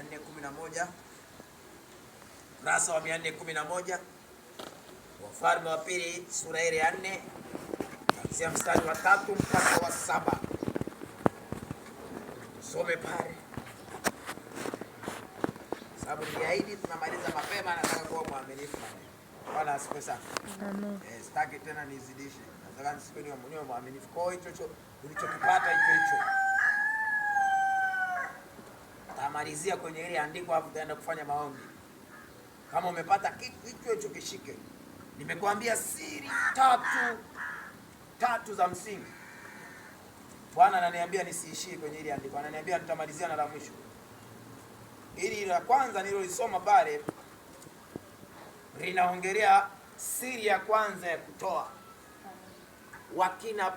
411, ukurasa wa 411, Wafalme wa Pili sura ile ya 4 kuanzia mstari wa 3 mpaka wa 7. Some pale, sababu niliahidi tunamaliza mapema. Nataka kuwa mwaminifu. Bwana asifiwe sana. Amen. Sitaki tena nizidishe. Nataka nisipe niwe mwaminifu. Kwa hiyo hicho ulichokipata hicho tamalizia kwenye ile andiko, hapo utaenda kufanya maombi. Kama umepata kitu hicho kishike. Nimekuambia siri tatu za msingi. Bwana ananiambia nisiishie kwenye ile andiko. Ananiambia nitamalizia na la mwisho. Ili la kwanza nilolisoma pale linaongelea siri ya kwanza ya kutoa. Wakina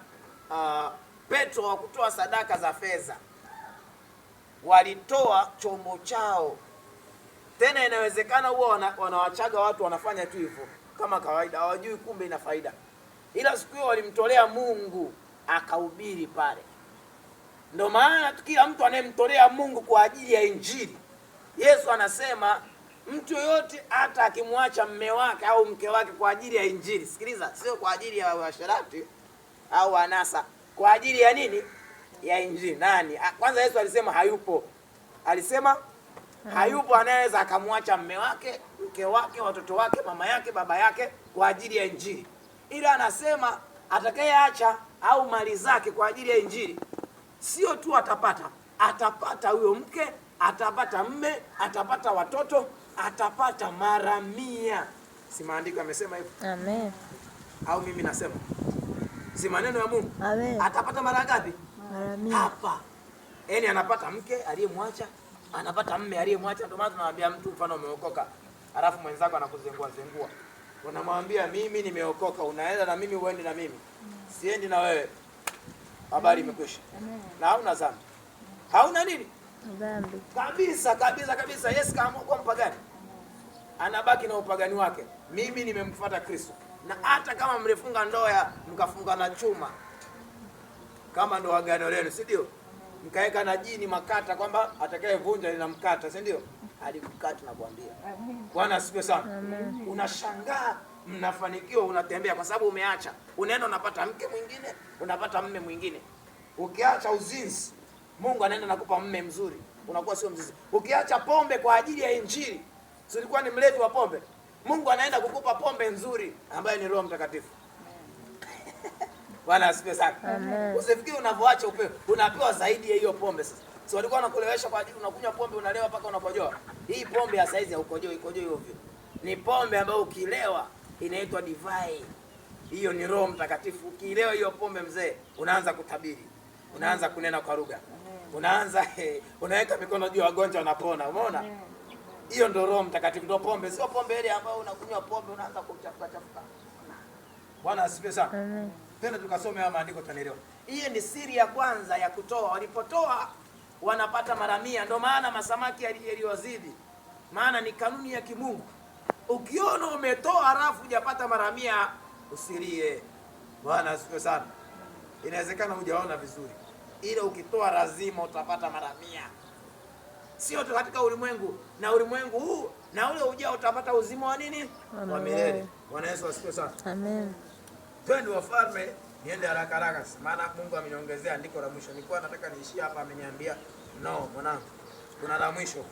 Petro wa kutoa sadaka za fedha walitoa chombo chao. Tena inawezekana huwa wanawachaga watu wanafanya tu hivyo kama kawaida, hawajui kumbe ina faida. Ila siku hiyo walimtolea Mungu akahubiri pale. Ndio maana kila mtu anayemtolea Mungu kwa ajili ya Injili, Yesu anasema mtu yoyote hata akimwacha mme wake au mke wake kwa ajili ya Injili, sikiliza, sio kwa ajili ya washarati au anasa, kwa ajili ya nini? Ya Injili. Nani? Kwanza Yesu alisema hayupo. Alisema hayupo anayeweza akamwacha mme wake, mke wake, watoto wake, mama yake, baba yake kwa ajili ya Injili. Ila anasema atakayeacha au mali zake kwa ajili ya Injili, sio tu atapata huyo mke, atapata mme, atapata watoto, atapata mara 100. Si maandiko yamesema hivyo? Amen. Au mimi nasema? Si maneno ya Mungu? Amen. Atapata mara ngapi? Mara 100. Hapa. Yaani anapata mke aliyemwacha, anapata mme aliyemwacha. Ndio maana tunamwambia mtu, mfano umeokoka, alafu mwenzako anakuzengua. Unamwambia mimi nimeokoka, unaenda na mimi, uende na mimi. Siendi na wewe. Habari imekwisha. Na hauna dhambi. Hauna nini? Dhambi. Kabisa. Yesu kama kwa mpagani, anabaki na upagani wake. Mimi nimemfuata Kristo. Na hata kama mlifunga ndoa mkafunga na chuma, kama ndo agano lenu, si ndio? Mkaeka na jini makata kwamba atakayevunja linamkata, si ndio? Alikukata na kuambia. Bwana asifiwe sana. Unashangaa mnafanikiwa, unatembea kwa sababu umeacha. Unaenda unapata mke mwingine, unapata mme mwingine. Ukiacha uzinzi, Mungu anaenda nakupa mme mzuri, unakuwa sio mzinzi. Ukiacha pombe kwa ajili ya Injili, si ulikuwa ni mlevi wa pombe, Mungu anaenda kukupa pombe nzuri ambayo ni Roho Mtakatifu. Bwana asifiwe sana. Usifikiri unavyoacha upepo unapewa zaidi ya hiyo pombe. Sasa si walikuwa wanakulewesha kwa ajili unakunywa pombe unalewa mpaka unakojoa. Hii pombe ya saizi haukojoi ovyo. Ni pombe ambayo ukilewa inaitwa divai. Hiyo ni Roho Mtakatifu. Ukilewa hiyo pombe mzee, unaanza kutabiri. Unaanza kunena kwa lugha. Unaanza unaweka mikono juu, wagonjwa wanapona. Umeona? Hiyo ndio Roho Mtakatifu, ndio pombe. Sio pombe ile ambayo unakunywa pombe unaanza kuchafuka. Bwana asifiwe sana. Tena tukasome haya maandiko tunaelewa. Hii ni siri ya kwanza ya kutoa. Walipotoa wanapata mara 100. Ndio maana masamaki yaliwazidi. Maana ni kanuni ya kimungu. Ukiona umetoa halafu hujapata mara 100, usilie. Bwana asifiwe sana. Inawezekana hujaona vizuri, ila ukitoa lazima utapata mara 100. Sio tu katika ulimwengu, na ulimwengu huu na ule ujao utapata uzima wa nini? Wa milele. Bwana Yesu asifiwe sana. Amen. Twende Wafalme, niende haraka maana Mungu ameniongezea andiko la mwisho. Nilikuwa nataka niishie hapa, ameniambia no mwanangu, kuna la mwisho.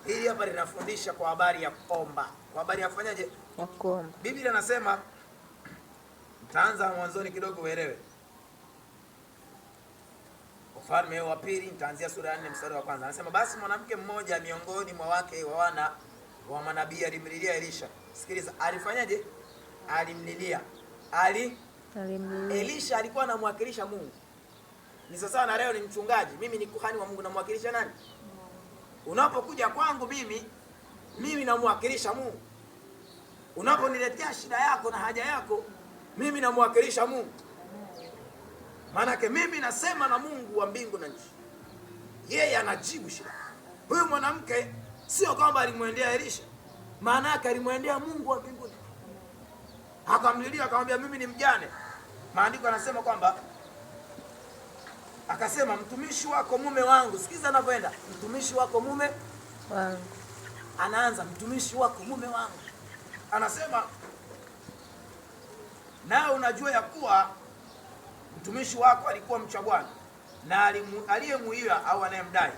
Hili hapa linafundisha kwa habari ya kuomba. Kwa habari ya kufanyaje? Ya kuomba. Biblia inasema, taanza mwanzoni kidogo uelewe. Wafalme wa Pili, nitaanzia sura ya 4 mstari wa kwanza. Anasema basi mwanamke mmoja miongoni mwa wake wa wana wa manabii alimlilia Elisha. Sikiliza, alifanyaje? Alimlilia. Elisha alikuwa anamwakilisha Mungu. Ni sasa na leo ni mchungaji, mimi ni kuhani wa Mungu, namwakilisha nani? Unapokuja kwangu mimi namwakilisha Mungu. Unaponiletea shida yako na haja yako, mimi namwakilisha Mungu. Maanake mimi nasema na Mungu wa mbingu na nchi. Yeye anajibu shida. Huyu mwanamke sio kwamba alimwendea Elisha, maanake alimwendea Mungu wa mbinguni. Akamlilia, akamwambia mimi ni mjane. Maandiko yanasema kwamba akasema mtumishi wako mume wangu, sikiza anavyoenda, mtumishi wako mume Wangu. Anaanza mtumishi wako, mume wangu. Anasema nawe unajua ya kuwa mtumishi wako alikuwa mcha Bwana, na aliyemuia au anayemdai